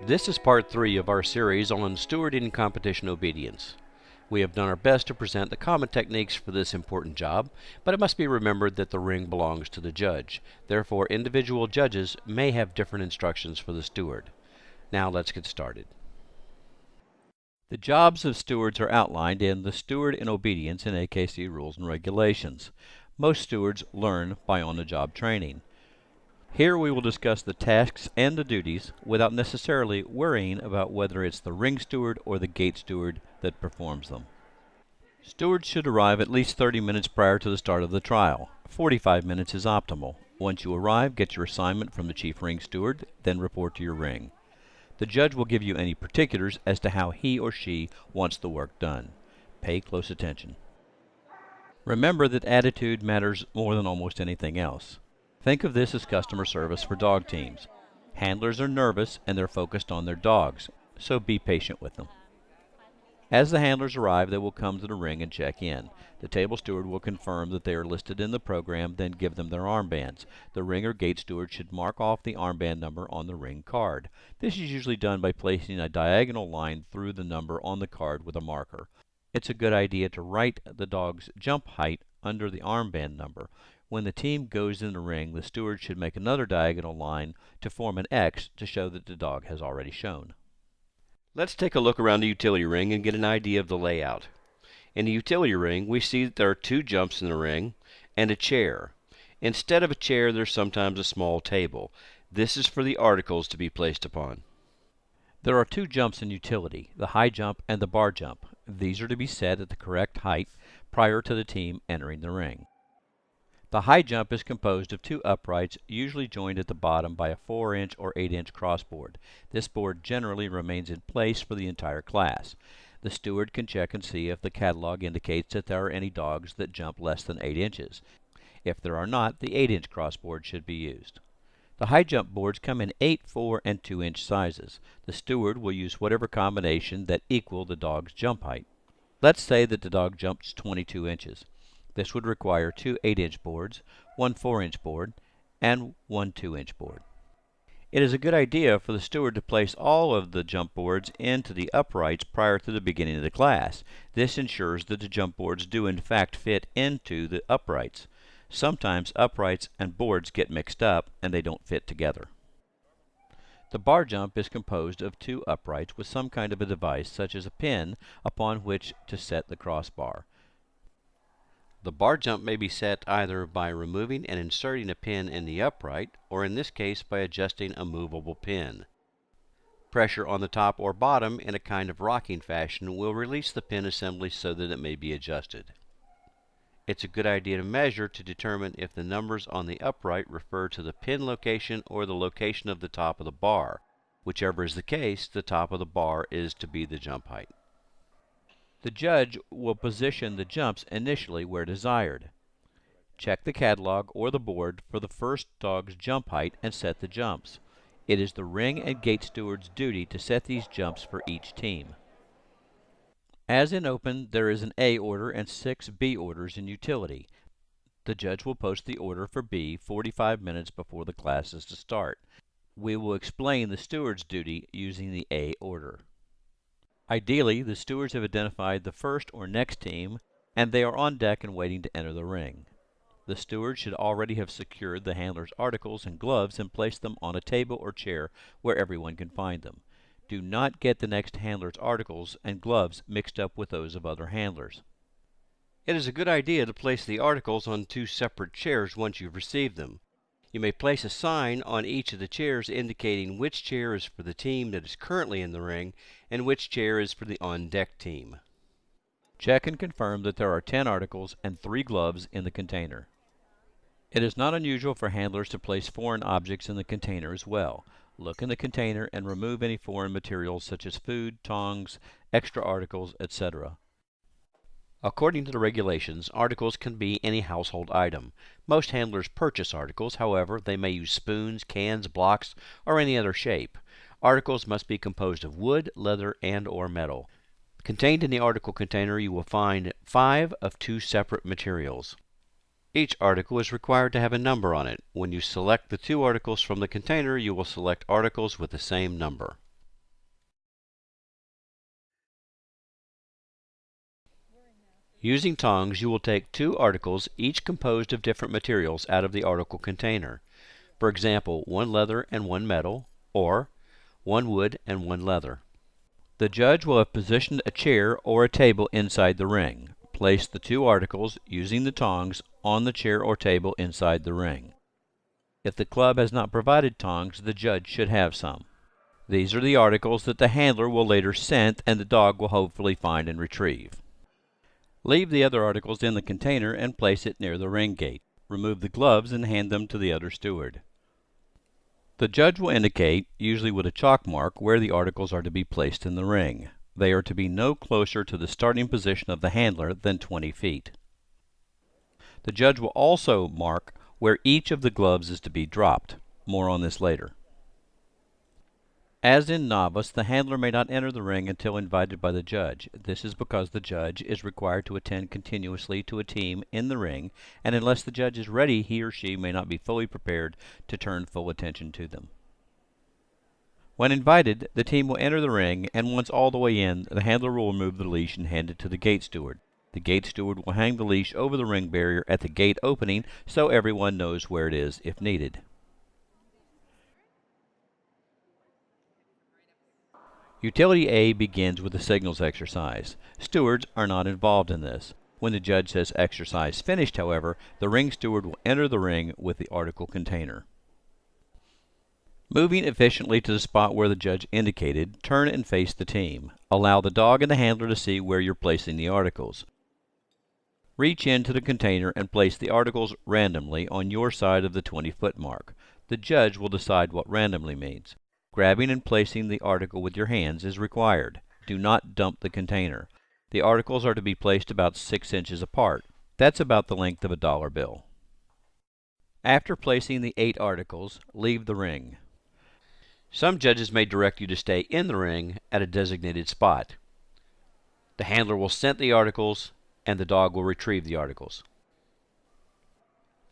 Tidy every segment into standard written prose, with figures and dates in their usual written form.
This is part 3 of our series on stewarding competition obedience. We have done our best to present the common techniques for this important job, but it must be remembered that the ring belongs to the judge. Therefore, individual judges may have different instructions for the steward. Now let's get started. The jobs of stewards are outlined in the Steward in Obedience in AKC Rules and Regulations. Most stewards learn by on-the-job training. Here we will discuss the tasks and the duties without necessarily worrying about whether it's the ring steward or the gate steward that performs them. Stewards should arrive at least 30 minutes prior to the start of the trial. 45 minutes is optimal. Once you arrive, get your assignment from the chief ring steward, then report to your ring. The judge will give you any particulars as to how he or she wants the work done. Pay close attention. Remember that attitude matters more than almost anything else. Think of this as customer service for dog teams. Handlers are nervous and they're focused on their dogs, so be patient with them. As the handlers arrive, they will come to the ring and check in. The table steward will confirm that they are listed in the program, then give them their armbands. The ring or gate steward should mark off the armband number on the ring card. This is usually done by placing a diagonal line through the number on the card with a marker. It's a good idea to write the dog's jump height under the armband number. When the team goes in the ring, the steward should make another diagonal line to form an X to show that the dog has already shown. Let's take a look around the utility ring and get an idea of the layout. In the utility ring, we see that there are 2 jumps in the ring and a chair. Instead of a chair, there's sometimes a small table. This is for the articles to be placed upon. There are 2 jumps in utility, the high jump and the bar jump. These are to be set at the correct height prior to the team entering the ring. The high jump is composed of 2 uprights, usually joined at the bottom by a 4-inch or 8-inch crossboard. This board generally remains in place for the entire class. The steward can check and see if the catalog indicates that there are any dogs that jump less than 8 inches. If there are not, the 8-inch crossboard should be used. The high jump boards come in 8, 4, and 2-inch sizes. The steward will use whatever combination that equal the dog's jump height. Let's say that the dog jumps 22 inches. This would require 2 8-inch boards, 1 4-inch board, and 1 2-inch board. It is a good idea for the steward to place all of the jump boards into the uprights prior to the beginning of the class. This ensures that the jump boards do in fact fit into the uprights. Sometimes uprights and boards get mixed up and they don't fit together. The bar jump is composed of 2 uprights with some kind of a device such as a pin upon which to set the crossbar. The bar jump may be set either by removing and inserting a pin in the upright, or in this case by adjusting a movable pin. Pressure on the top or bottom in a kind of rocking fashion will release the pin assembly so that it may be adjusted. It's a good idea to measure to determine if the numbers on the upright refer to the pin location or the location of the top of the bar. Whichever is the case, the top of the bar is to be the jump height. The judge will position the jumps initially where desired. Check the catalog or the board for the first dog's jump height and set the jumps. It is the ring and gate steward's duty to set these jumps for each team. As in open, there is an A order and 6 B orders in utility. The judge will post the order for B 45 minutes before the class is to start. We will explain the steward's duty using the A order. Ideally, the stewards have identified the first or next team, and they are on deck and waiting to enter the ring. The steward should already have secured the handler's articles and gloves and placed them on a table or chair where everyone can find them. Do not get the next handler's articles and gloves mixed up with those of other handlers. It is a good idea to place the articles on 2 separate chairs once you've received them. You may place a sign on each of the chairs indicating which chair is for the team that is currently in the ring and which chair is for the on-deck team. Check and confirm that there are 10 articles and 3 gloves in the container. It is not unusual for handlers to place foreign objects in the container as well. Look in the container and remove any foreign materials such as food, tongs, extra articles, etc. According to the regulations, articles can be any household item. Most handlers purchase articles, however, they may use spoons, cans, blocks, or any other shape. Articles must be composed of wood, leather, and/or metal. Contained in the article container you will find 5 of 2 separate materials. Each article is required to have a number on it. When you select the 2 articles from the container, you will select articles with the same number. Using tongs, you will take two articles, each composed of different materials, out of the article container. For example, one leather and one metal, or one wood and one leather. The judge will have positioned a chair or a table inside the ring. Place the two articles, using the tongs, on the chair or table inside the ring. If the club has not provided tongs, the judge should have some. These are the articles that the handler will later scent and the dog will hopefully find and retrieve. Leave the other articles in the container and place it near the ring gate. Remove the gloves and hand them to the other steward. The judge will indicate, usually with a chalk mark, where the articles are to be placed in the ring. They are to be no closer to the starting position of the handler than 20 feet. The judge will also mark where each of the gloves is to be dropped. More on this later. As in novice, the handler may not enter the ring until invited by the judge. This is because the judge is required to attend continuously to a team in the ring, and unless the judge is ready, he or she may not be fully prepared to turn full attention to them. When invited, the team will enter the ring, and once all the way in, the handler will remove the leash and hand it to the gate steward. The gate steward will hang the leash over the ring barrier at the gate opening so everyone knows where it is if needed. Utility A begins with the signals exercise. Stewards are not involved in this. When the judge says exercise finished, however, the ring steward will enter the ring with the article container. Moving efficiently to the spot where the judge indicated, turn and face the team. Allow the dog and the handler to see where you're placing the articles. Reach into the container and place the articles randomly on your side of the 20-foot mark. The judge will decide what randomly means. Grabbing and placing the article with your hands is required. Do not dump the container. The articles are to be placed about 6 inches apart. That's about the length of a dollar bill. After placing the 8 articles, leave the ring. Some judges may direct you to stay in the ring at a designated spot. The handler will scent the articles and the dog will retrieve the articles.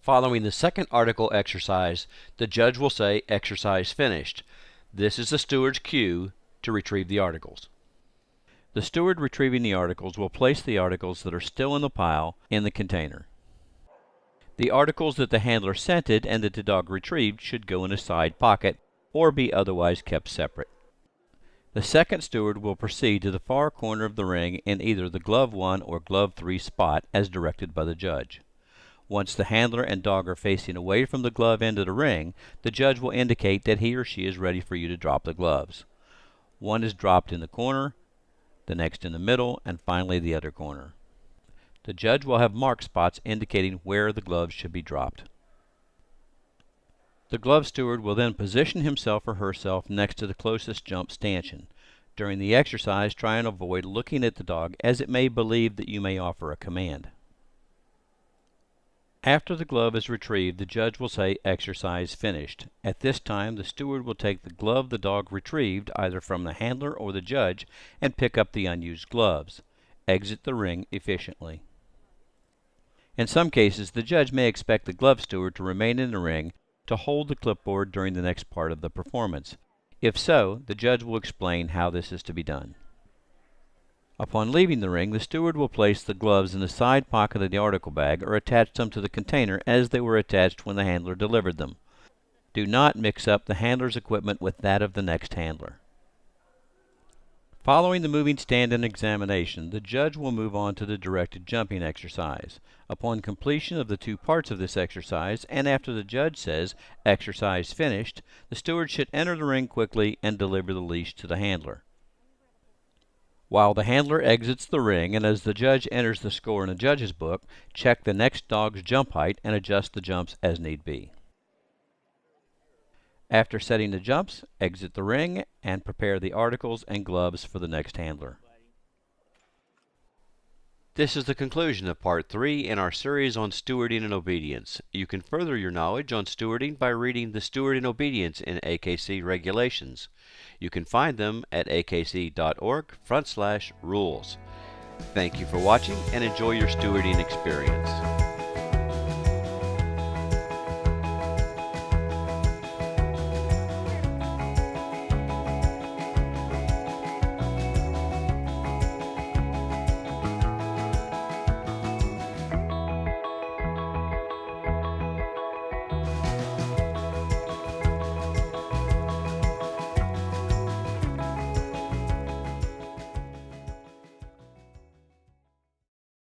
Following the second article exercise, the judge will say exercise finished. This is the steward's cue to retrieve the articles. The steward retrieving the articles will place the articles that are still in the pile in the container. The articles that the handler scented and that the dog retrieved should go in a side pocket or be otherwise kept separate. The second steward will proceed to the far corner of the ring in either the glove 1 or glove 3 spot as directed by the judge. Once the handler and dog are facing away from the glove end of the ring, the judge will indicate that he or she is ready for you to drop the gloves. One is dropped in the corner, the next in the middle, and finally the other corner. The judge will have mark spots indicating where the gloves should be dropped. The glove steward will then position himself or herself next to the closest jump stanchion. During the exercise, try and avoid looking at the dog, as it may believe that you may offer a command. After the glove is retrieved, the judge will say exercise finished. At this time, the steward will take the glove the dog retrieved, either from the handler or the judge, and pick up the unused gloves. Exit the ring efficiently. In some cases, the judge may expect the glove steward to remain in the ring to hold the clipboard during the next part of the performance. If so, the judge will explain how this is to be done. Upon leaving the ring, the steward will place the gloves in the side pocket of the article bag or attach them to the container as they were attached when the handler delivered them. Do not mix up the handler's equipment with that of the next handler. Following the moving stand and examination, the judge will move on to the directed jumping exercise. Upon completion of the 2 parts of this exercise, and after the judge says, exercise finished, the steward should enter the ring quickly and deliver the leash to the handler. While the handler exits the ring, and as the judge enters the score in the judge's book, check the next dog's jump height and adjust the jumps as need be. After setting the jumps, exit the ring and prepare the articles and gloves for the next handler. This is the conclusion of Part 3 in our series on stewarding and obedience. You can further your knowledge on stewarding by reading the Steward and Obedience in AKC Regulations. You can find them at akc.org/rules. Thank you for watching and enjoy your stewarding experience.